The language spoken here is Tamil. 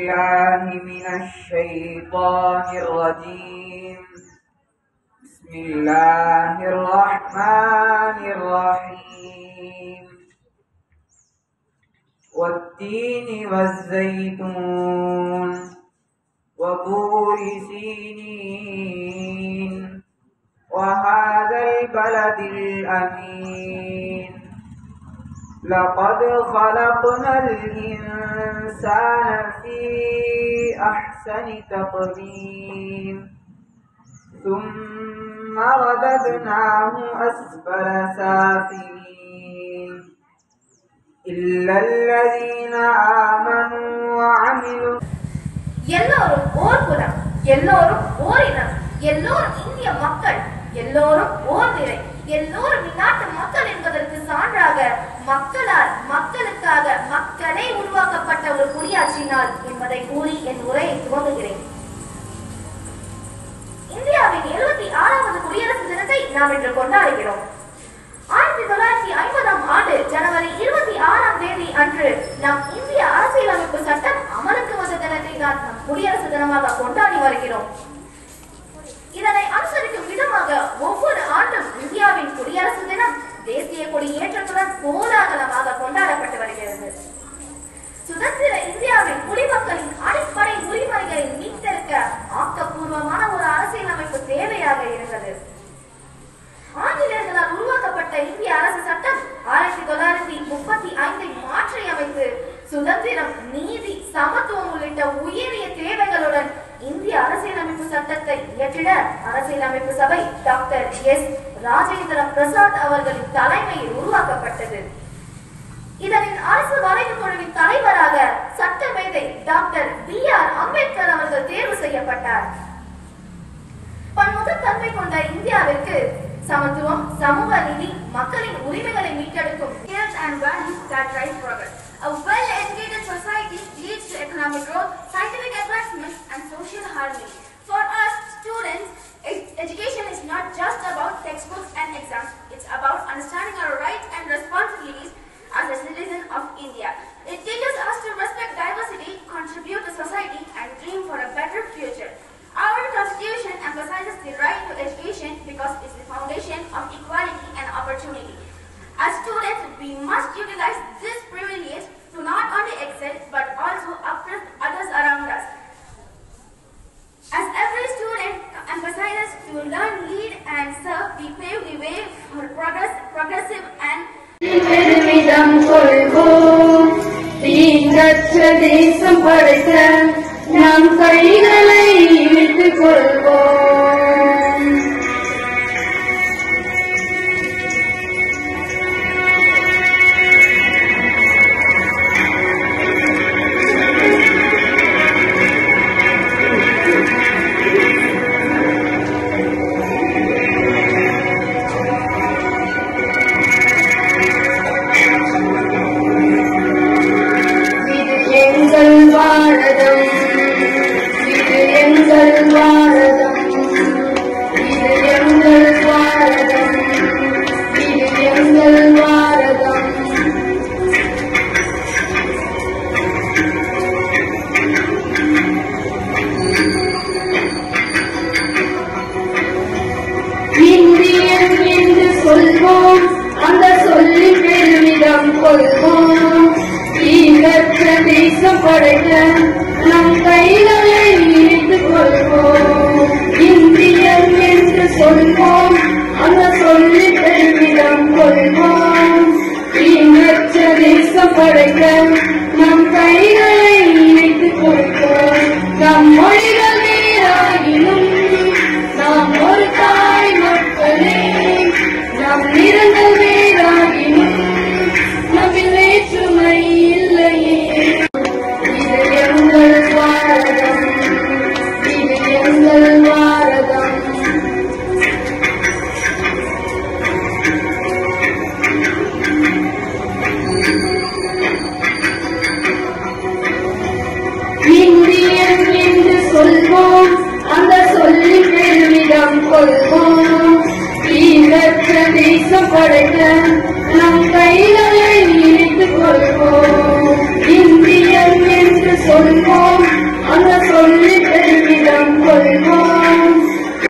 بالله من الشيطان الرجيم. بسم الله الرحمن الرحيم. والتين والزيتون وطور سينين وهذا البلد الأمين. لقد خلقنا الإنسان في أحسن تقويم ثم رددناه أسفل سافلين إلا الذين آمنوا وعملوا. எல்லோரும் ஓர் குலம், எல்லோரும் ஓரினம், எல்லோரும் இந்திய மக்கள், எல்லோரும் ஓர் நிறை, எல்லோரும் இந்நாட்டு மக்கள் என்பதற்கு சான்றாக மக்களால் மக்களுக்காக மக்களே உருவாக்கப்பட்ட ஒரு குடியாட்சியினால் என்பதை கூறி என் உரையை துவங்குகிறேன். இந்தியாவின் 76வது குடியரசு தினத்தை நாம் இன்று கொண்டாடுகிறோம். 1950ஆம் ஆண்டு ஜனவரி 26ஆம் தேதி அன்று நம் இந்திய அரசியலமைப்பு சட்டம் அமலுக்கு வந்த தினத்தை தான் நம் குடியரசு தினமாக கொண்டாடி வருகிறோம். இதனை அனுசரிக்கும் விதமாக ஒவ்வொரு ஆண்டும் இந்தியாவின் குடியரசு தினம் தேசிய கொடி ஏற்றத்துடன் கோலாகலமாக கொண்டாடப்பட்டு வருகிறது. சுதந்திர இந்தியாவின் குடிமக்களின் அடிப்படை உரிமைகளை மீட்டெடுக்க ஆக்கப்பூர்வமான ஒரு அரசியலமைப்பு தேவையாக இருந்தது. ஆங்கிலேயர்களால் உருவாக்கப்பட்ட இந்திய அரசு சட்டம் 1935 மாற்றி அமைத்து சுதந்திரம், நீதி, சமத்துவம் உள்ளிட்ட உயரிய தேவைகளுடன் இந்திய அரசியலமைப்பு சட்டத்தை இயற்றிட அரசியலமைப்பு சபை டாக்டர் எஸ். ராஜேந்திர பிரசாத் அவர்களின் தலைமையில் உருவாக்கப்பட்டது. இதனின் அரசு வரைவு குழுவின் தலைவராக சட்ட மேதை டாக்டர் பி.ஆர். அம்பேத்கர் அவர்கள் தேர்வு செய்யப்பட்டார். பன்முகத்தன்மை கொண்ட இந்தியாவிற்கு சமத்துவம், சமூக நீதி, மக்களின் உரிமைகளை மீட்டெடுக்கும் and values that drive progress. A well-educated society leads to economic growth, scientific advancement, and social harmony. For us students, education is not just about textbooks and exams. It's about understanding our rights and responsibilities as a citizen of India. It teaches us to respect diversity, contribute to society, and dream for a better future. Our Constitution emphasizes the right to education because it's the foundation of equality and opportunity. As students, we must utilize this privilege to not only excel but also uplift others around us. As every student emphasizes to learn, lead, and serve, we pave the way for progressive and பெருமிதம் கொள்வோம். தீங்கற்ற தேசம் படைக்க நம் கைகளை இழுத்துக் கொள்வோம். படைக்க நம் கைகளை இழுத்துக் கொள்வோம். இந்தியன் என்று சொல்வோம், அந்த சொல்லி பெருமிதம் கொள்வோம். தீங்கற்ற தேசம் படைக்க நம் கைகளை இழுத்துக் கொள்வோம். நம் மொழிகள் வேறாகினும் நாம் ஒரு தாய் மக்களே. நம் நிறங்கள் வேறாகினும் நம்மில் வேற்றுமை இல்லையே. இந்தியன் என்று சொல்வோம், அந்த சொல்லி பெருமிதம் கொள்வோம். தீங்கற்ற தேசம் படைக்க நம் கைகளை இழுத்துக் கொள்வோம். இந்தியன் என்று சொல்வோம், சொல்லி பெருமிதம்